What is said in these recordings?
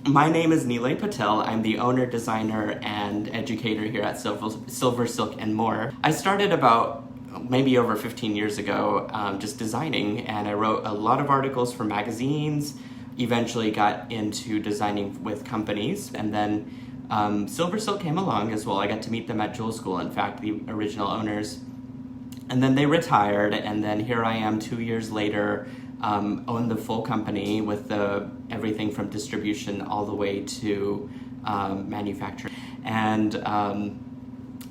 My name is Nilay Patel. I'm the owner, designer, and educator here at SilverSilk and More. I started about maybe over 15 years ago just designing, and I wrote a lot of articles for magazines, eventually got into designing with companies, and then SilverSilk came along as well. I got to meet them at Jewel School, in fact, the original owners. And then they retired, and then here I am 2 years later, own the full company with everything from distribution all the way to manufacturing. And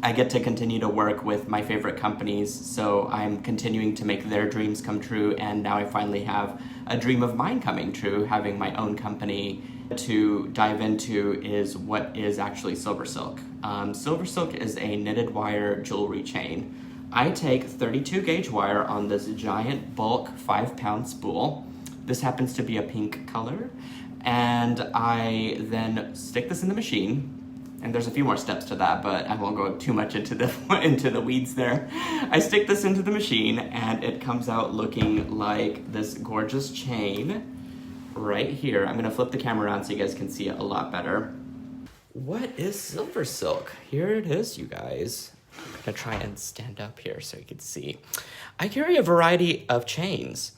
I get to continue to work with my favorite companies, so I'm continuing to make their dreams come true, and now I finally have a dream of mine coming true, having my own company. To dive into is what is actually SilverSilk. SilverSilk is a knitted wire jewelry chain. I take 32 gauge wire on this giant bulk 5-pound spool. This happens to be a pink color. And I then stick this in the machine. And there's a few more steps to that, but I won't go too much into the weeds there. I stick this into the machine and it comes out looking like this gorgeous chain right here. I'm gonna flip the camera around so you guys can see it a lot better. What is SilverSilk? Here it is, you guys. I'm gonna try and stand up here so you can see. I carry a variety of chains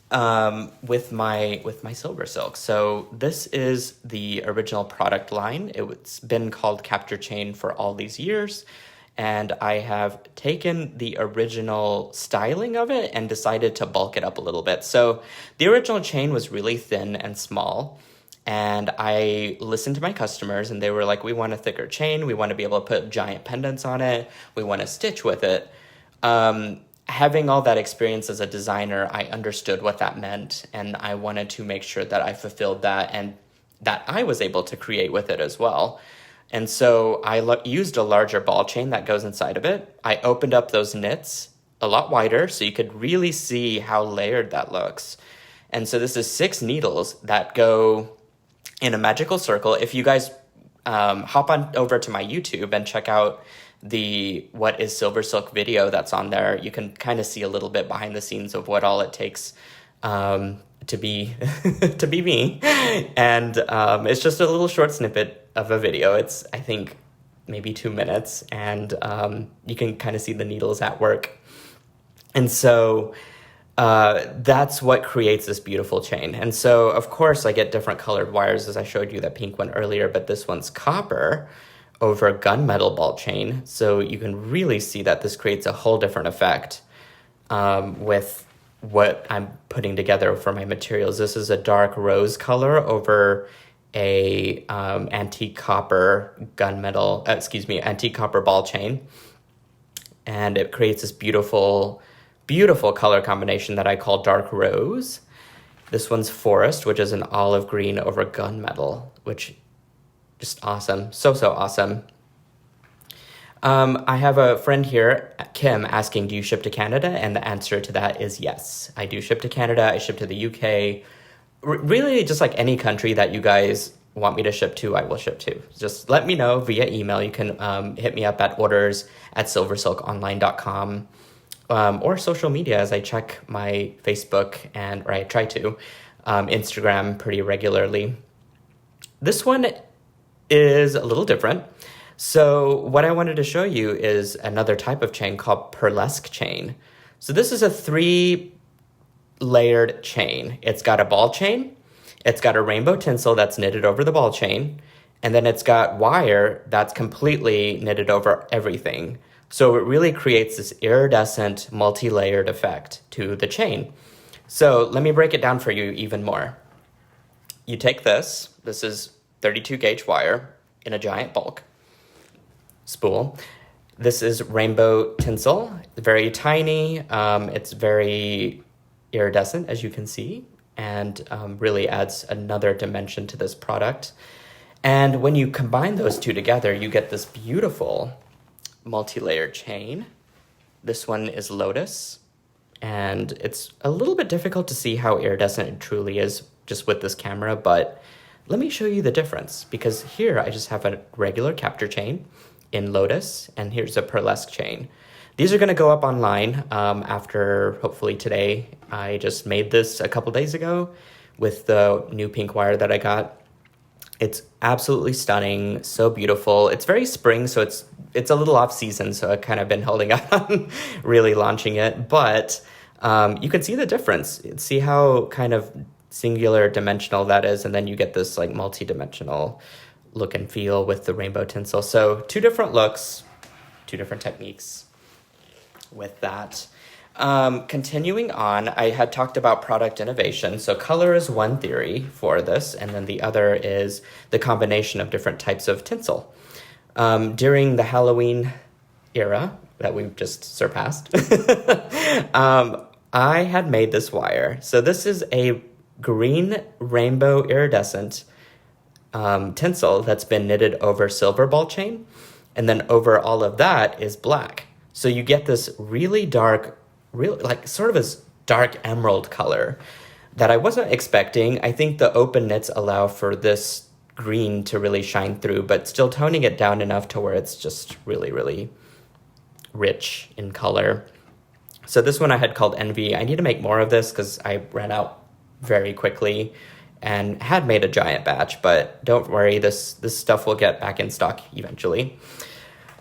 with my SilverSilk. So this is the original product line. It's been called Capture Chain for all these years, and I have taken the original styling of it and decided to bulk it up a little bit. So the original chain was really thin and small, and I listened to my customers, and they were like, we want a thicker chain, we want to be able to put giant pendants on it, we want to stitch with it. Having all that experience as a designer, I understood what that meant, and I wanted to make sure that I fulfilled that and that I was able to create with it as well. And so I used a larger ball chain that goes inside of it. I opened up those knits a lot wider so you could really see how layered that looks. And so this is 6 needles that go in a magical circle. If you guys hop on over to my YouTube and check out the What is SilverSilk video that's on there, you can kind of see a little bit behind the scenes of what all it takes to be to be me. And it's just a little short snippet of a video. It's, I think, maybe 2 minutes, and you can kind of see the needles at work. And so that's what creates this beautiful chain. And so, of course, I get different colored wires, as I showed you that pink one earlier, but this one's copper over gunmetal ball chain. So you can really see that this creates a whole different effect with what I'm putting together for my materials. This is a dark rose color over a antique copper antique copper ball chain. And it creates this beautiful, beautiful color combination that I call dark rose. This one's forest, which is an olive green over gunmetal, which just awesome. So awesome. I have a friend here, Kim, asking, do you ship to Canada? And the answer to that is yes. I do ship to Canada. I ship to the UK. Really, just like any country that you guys want me to ship to, I will ship to. Just let me know via email. You can hit me up at orders@silversilkonline.com or social media, as I check my Facebook or I try to, Instagram pretty regularly. This one is a little different. So what I wanted to show you is another type of chain called Pearlesque chain. So this is a 3-layered chain. It's got a ball chain, it's got a rainbow tinsel that's knitted over the ball chain, and then it's got wire that's completely knitted over everything. So it really creates this iridescent, multi-layered effect to the chain. So let me break it down for you even more. You take this is 32 gauge wire in a giant bulk spool. This is rainbow tinsel, very tiny. It's very iridescent, as you can see, and really adds another dimension to this product. And when you combine those two together, you get this beautiful multi-layered chain. This one is lotus, and it's a little bit difficult to see how iridescent it truly is just with this camera, but let me show you the difference, because here I just have a regular capture chain in lotus, and here's a Pearlesque chain. These are going to go up online after, hopefully today. I just made this a couple days ago with the new pink wire that I got. It's absolutely stunning, so beautiful. It's very spring, so it's a little off season, so I've kind of been holding up on really launching it. But you can see the difference. See how kind of singular dimensional that is, and then you get this like multi-dimensional look and feel with the rainbow tinsel. So 2 different looks, 2 different techniques with that. Continuing on, I had talked about product innovation. So color is one theory for this, and then the other is the combination of different types of tinsel. During the Halloween era that we've just surpassed, I had made this wire. So this is a green rainbow iridescent tinsel that's been knitted over silver ball chain, and then over all of that is black. So you get this really dark, like sort of a dark emerald color that I wasn't expecting. I think the open knits allow for this green to really shine through, but still toning it down enough to where it's just really, really rich in color. So this one I had called Envy. I need to make more of this because I ran out very quickly and had made a giant batch, but don't worry, this stuff will get back in stock eventually.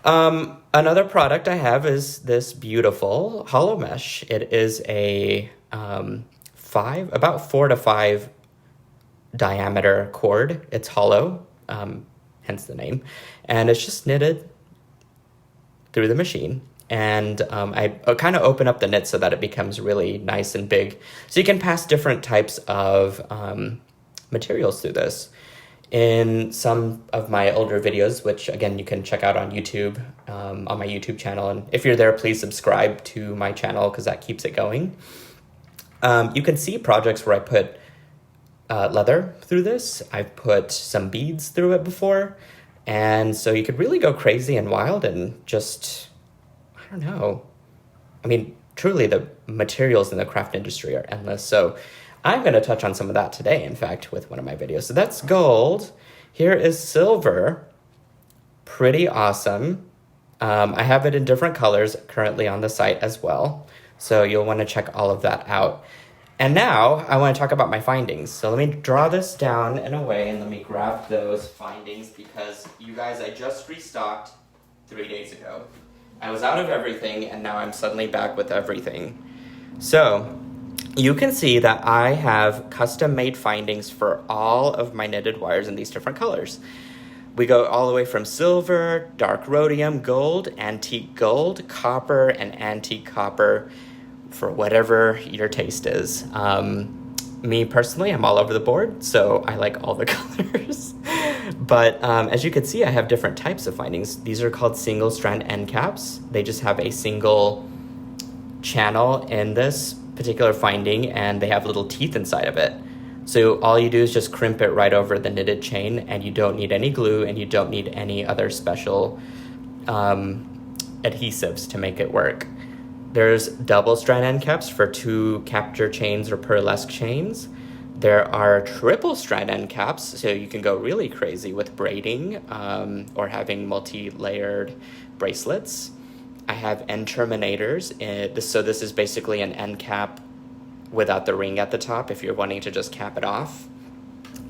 Another product I have is this beautiful hollow mesh. It is a about 4 to 5 diameter cord. It's hollow, hence the name, and it's just knitted through the machine. And I kind of open up the knit so that it becomes really nice and big. So you can pass different types of materials through this. In some of my older videos, which again you can check out on YouTube, on my YouTube channel, and if you're there, please subscribe to my channel because that keeps it going. You can see projects where I put leather through this. I've put some beads through it before, and so you could really go crazy and wild and just, I don't know. I mean, truly the materials in the craft industry are endless. So I'm going to touch on some of that today, in fact, with one of my videos. So that's gold. Here is silver. Pretty awesome. I have it in different colors currently on the site as well. So you'll want to check all of that out. And now I want to talk about my findings. So let me draw this down in a way and let me grab those findings because you guys, I just restocked 3 days ago. I was out of everything and now I'm suddenly back with everything. So you can see that I have custom made findings for all of my knitted wires in these different colors. We go all the way from silver, dark rhodium, gold, antique gold, copper, and antique copper for whatever your taste is. Me personally, I'm all over the board, so I like all the colors. But as you can see, I have different types of findings. These are called single strand end caps. They just have a single channel in this particular finding and they have little teeth inside of it. So all you do is just crimp it right over the knitted chain and you don't need any glue and you don't need any other special adhesives to make it work. There's double strand end caps for 2 capture chains or Pearlesque chains. There are triple strand end caps, so you can go really crazy with braiding or having multi-layered bracelets. I have end terminators. So this is basically an end cap without the ring at the top if you're wanting to just cap it off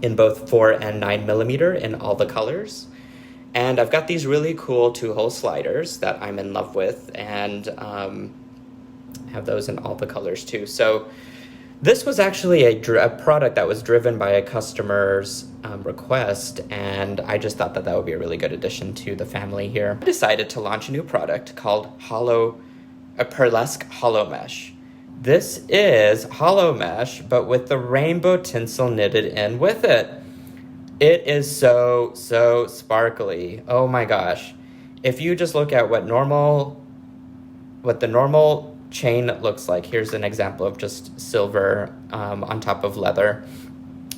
in both 4 and 9 millimeter in all the colors. And I've got these really cool 2-hole sliders that I'm in love with and have those in all the colors too. So this was actually a product that was driven by a customer's request, and I just thought that that would be a really good addition to the family here. I decided to launch a new product called Pearlesque Hollow Mesh. This is hollow mesh, but with the rainbow tinsel knitted in with it. It is so sparkly. Oh my gosh. If you just look at what the normal chain looks like, here's an example of just silver on top of leather.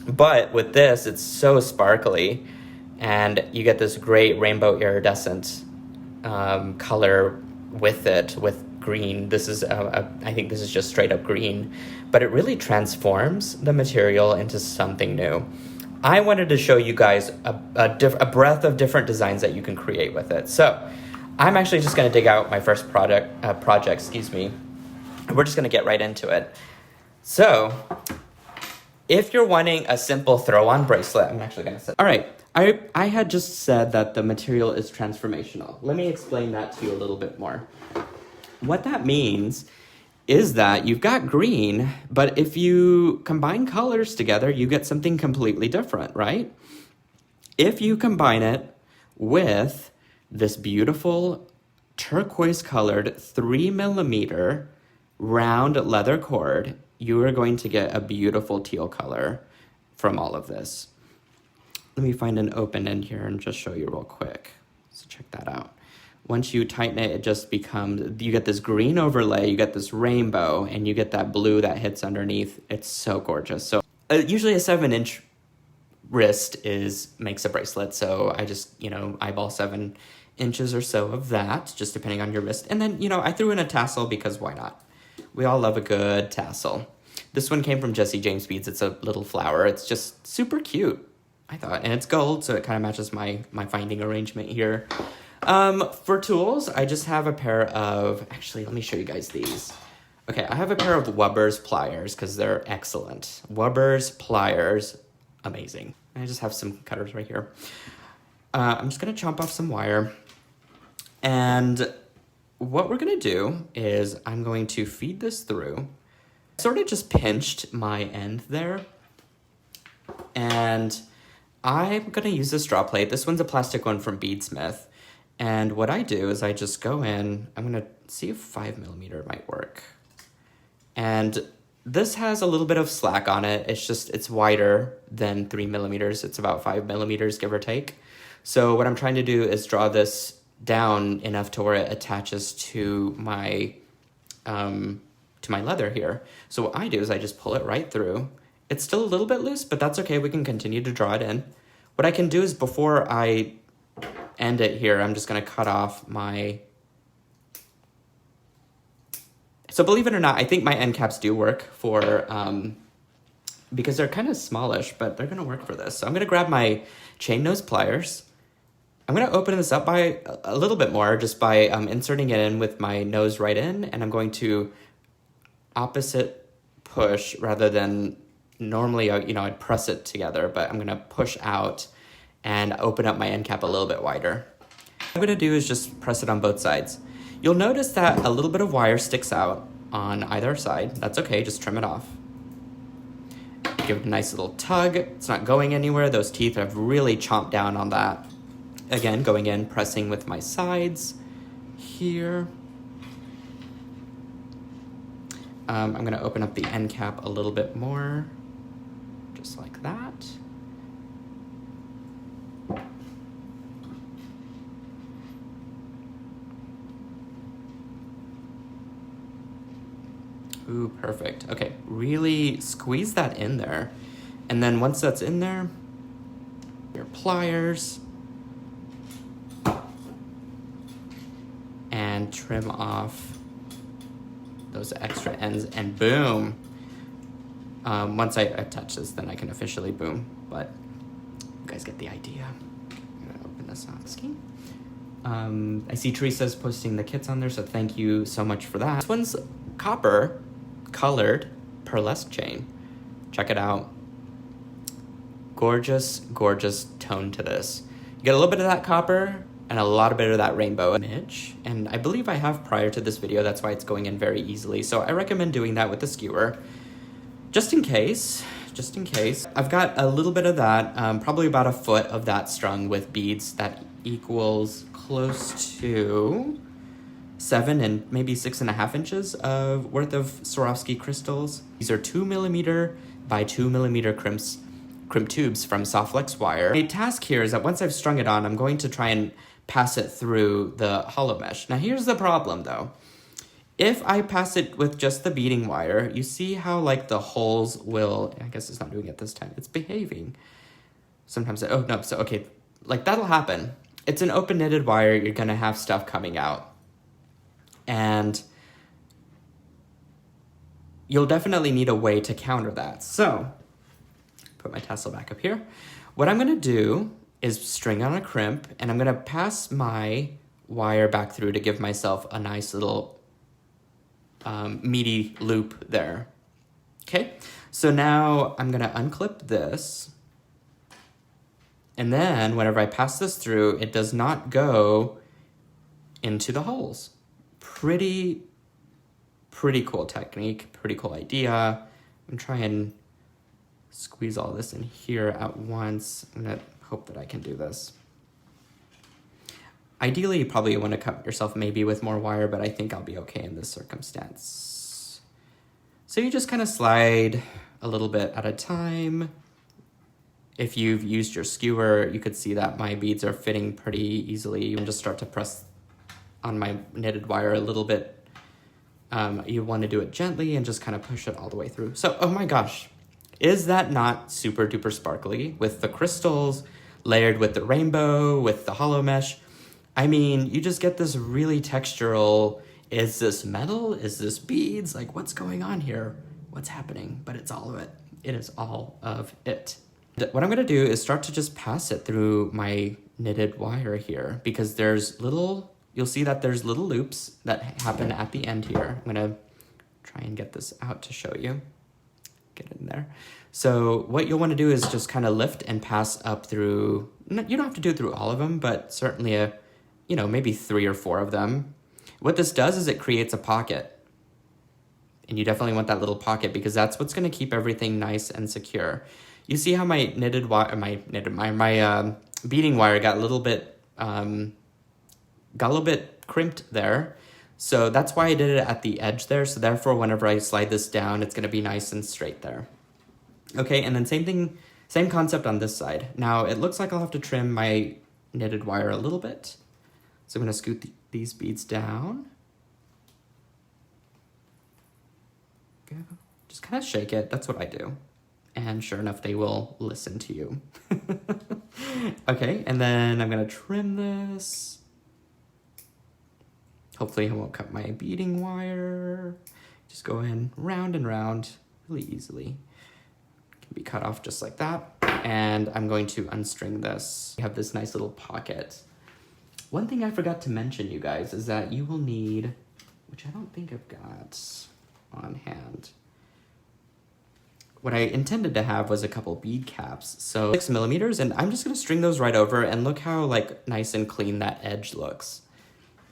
But with this, it's so sparkly, and you get this great rainbow iridescent color with it, with green. This is, I think this is just straight up green, but it really transforms the material into something new. I wanted to show you guys a breadth of different designs that you can create with it. So I'm actually just going to dig out my first project, We're just going to get right into it. So if you're wanting a simple throw-on bracelet, I'm actually going to set. All right, I had just said that the material is transformational. Let me explain that to you a little bit more. What that means is that you've got green, but if you combine colors together, you get something completely different, right? If you combine it with this beautiful turquoise colored 3mm round leather cord, you are going to get a beautiful teal color from all of this. Let me find an open end here and just show you real quick. So check that out. Once you tighten it, it just becomes, you get this green overlay, you get this rainbow, and you get that blue that hits underneath. It's so gorgeous. So usually a 7-inch wrist makes a bracelet. So I just, eyeball 7 inches or so of that, just depending on your wrist. And then, I threw in a tassel because why not? We all love a good tassel. This one came from Jesse James Beads. It's a little flower. It's just super cute, I thought. And it's gold, so it kind of matches my finding arrangement here. For tools, I just have a pair of, actually, let me show you guys these. Okay, I have a pair of Weber's pliers because they're excellent. Weber's pliers, amazing. I just have some cutters right here. I'm just going to chomp off some wire. And what we're going to do is I'm going to feed this through. I sort of just pinched my end there. And I'm going to use this straw plate. This one's a plastic one from Beadsmith. And what I do is I just go in, I'm going to see if 5mm might work. And this has a little bit of slack on it. It's wider than 3mm. It's about 5mm, give or take. So what I'm trying to do is draw this down enough to where it attaches to my leather here. So what I do is I just pull it right through. It's still a little bit loose, but that's okay. We can continue to draw it in. What I can do is before I end it here, I'm just going to cut off my... So believe it or not, I think my end caps do work for, because they're kind of smallish, but they're going to work for this. So I'm going to grab my chain nose pliers. I'm going to open this up by a little bit more, just by inserting it in with my nose right in, and I'm going to opposite push rather than normally, I'd press it together, but I'm going to push out and open up my end cap a little bit wider. What I'm going to do is just press it on both sides. You'll notice that a little bit of wire sticks out on either side. That's okay, just trim it off. Give it a nice little tug. It's not going anywhere. Those teeth have really chomped down on that. Again, going in, pressing with my sides here. I'm going to open up the end cap a little bit more, just like that. Ooh, perfect. Okay, really squeeze that in there. And then once that's in there, your pliers. And trim off those extra ends, and boom. Once I touch this, then I can officially boom. But you guys get the idea. I'm gonna open this up. I see Teresa's posting the kits on there, so thank you so much for that. This one's copper colored Pearlesque chain. Check it out. Gorgeous, gorgeous tone to this. You get a little bit of that copper and a lot of bit of that rainbow image. And I believe I have prior to this video, that's why it's going in very easily. So I recommend doing that with the skewer. Just in case. I've got a little bit of that, probably about a foot of that strung with beads. That equals close to 7 and maybe 6.5 inches of worth of Swarovski crystals. These are 2mm by 2mm crimp tubes from Softflex wire. My task here is that once I've strung it on, I'm going to try and pass it through the hollow mesh. Now here's the problem though. If I pass it with just the beading wire, you see how like the holes will, I guess it's not doing it this time, it's behaving. Sometimes, oh no, so okay, like that'll happen. It's an open knitted wire, you're gonna have stuff coming out. And you'll definitely need a way to counter that. So, put my tassel back up here. What I'm gonna do is string on a crimp, and I'm gonna pass my wire back through to give myself a nice little meaty loop there. Okay, so now I'm gonna unclip this, And then whenever I pass this through, it does not go into the holes. Pretty cool technique, pretty cool idea. I'm trying and squeeze all this in here at once. I'm gonna hope that I can do this. Ideally, you probably want to cut yourself maybe with more wire, but I think I'll be okay in this circumstance. So you just kind of slide a little bit at a time. If you've used your skewer, you could see that my beads are fitting pretty easily. You can just start to press on my knitted wire a little bit. You want to do it gently and just kind of push it all the way through. So, oh my gosh, is that not super duper sparkly with the crystals layered with the rainbow, with the hollow mesh? I mean, you just get this really textural, is this metal? Is this beads? Like, what's going on here? What's happening? But it's all of it. It is all of it. What I'm gonna do is start to just pass it through my knitted wire here, because there's little, you'll see that there's little loops that happen at the end here. I'm gonna try and get this out to show you. Get it in there. So what you'll wanna do is just kind of lift and pass up through, you don't have to do it through all of them, but certainly maybe 3 or 4 of them. What this does is it creates a pocket. And you definitely want that little pocket because that's what's gonna keep everything nice and secure. You see how my knitted wire, my beading wire got a little bit crimped there. So that's why I did it at the edge there. So therefore, whenever I slide this down, it's gonna be nice and straight there. Okay, and then same concept on this side. Now it looks like I'll have to trim my knitted wire a little bit. So I'm gonna scoot these beads down. Go. Just kind of shake it, that's what I do. And sure enough, they will listen to you. Okay, and then I'm gonna trim this. Hopefully I won't cut my beading wire. Just go in round and round really easily. It can be cut off just like that. And I'm going to unstring this. We have this nice little pocket. One thing I forgot to mention, you guys, is that you will need, which I don't think I've got on hand. What I intended to have was a couple bead caps. So 6 millimeters, and I'm just gonna string those right over, and look how like nice and clean that edge looks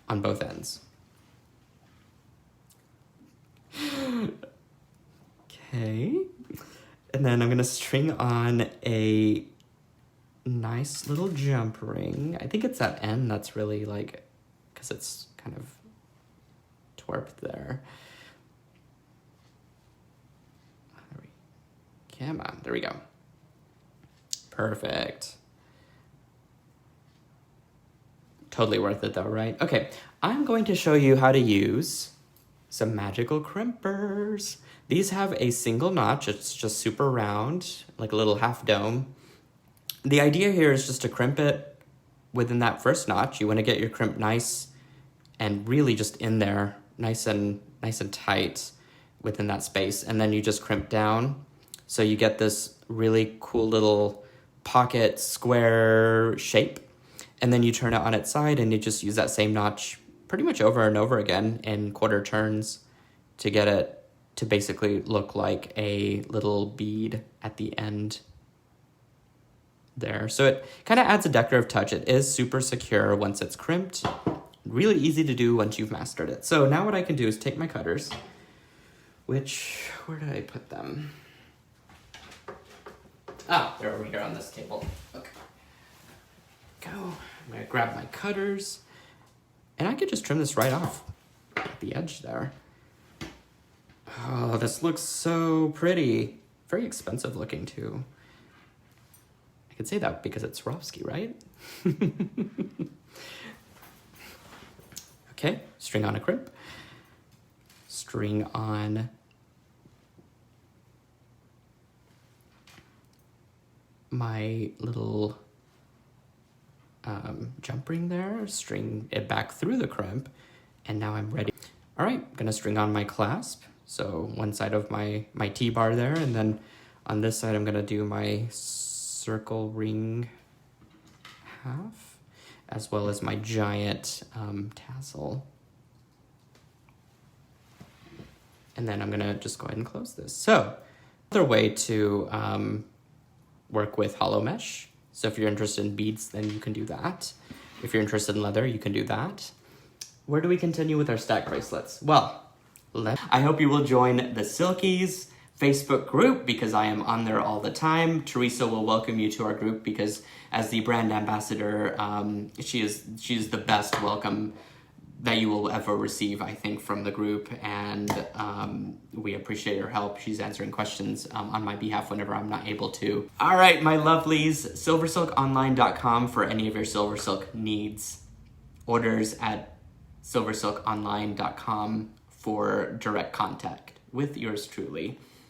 on both ends. Okay, and then I'm gonna string on a nice little jump ring. I think it's that end that's really like, because it's kind of twerped there. Come on, there we go. Perfect. Totally worth it though, right? Okay, I'm going to show you how to use some magical crimpers. These have a single notch. It's just super round, like a little half dome. The idea here is just to crimp it within that first notch. You want to get your crimp nice and really just in there, nice and tight within that space. And then you just crimp down. So you get this really cool little pocket square shape. And then you turn it on its side and you just use that same notch pretty much over and over again in quarter turns to get it to basically look like a little bead at the end there. So it kind of adds a decorative touch. It is super secure once it's crimped. Really easy to do once you've mastered it. So now what I can do is take my cutters, where did I put them? Ah, they're over here on this table. Okay. Go. I'm gonna grab my cutters, and I could just trim this right off at the edge there. Oh, this looks so pretty. Very expensive looking too. I could say that because it's Swarovski, right? Okay, string on a crimp. String on my little jump ring there, string it back through the crimp, and now I'm ready. All right, I'm gonna string on my clasp. So one side of my T-bar there, and then on this side I'm gonna do my circle ring half, as well as my giant tassel. And then I'm gonna just go ahead and close this. So, another way to work with hollow mesh. So if you're interested in beads, then you can do that. If you're interested in leather, you can do that. Where do we continue with our stack bracelets? Well, I hope you will join the Silkies Facebook group because I am on there all the time. Teresa will welcome you to our group because as the brand ambassador, she is the best welcome that you will ever receive, I think, from the group, and we appreciate her help. She's answering questions on my behalf whenever I'm not able to. All right, my lovelies, silversilkonline.com for any of your SilverSilk needs. Orders at silversilkonline.com for direct contact with yours truly.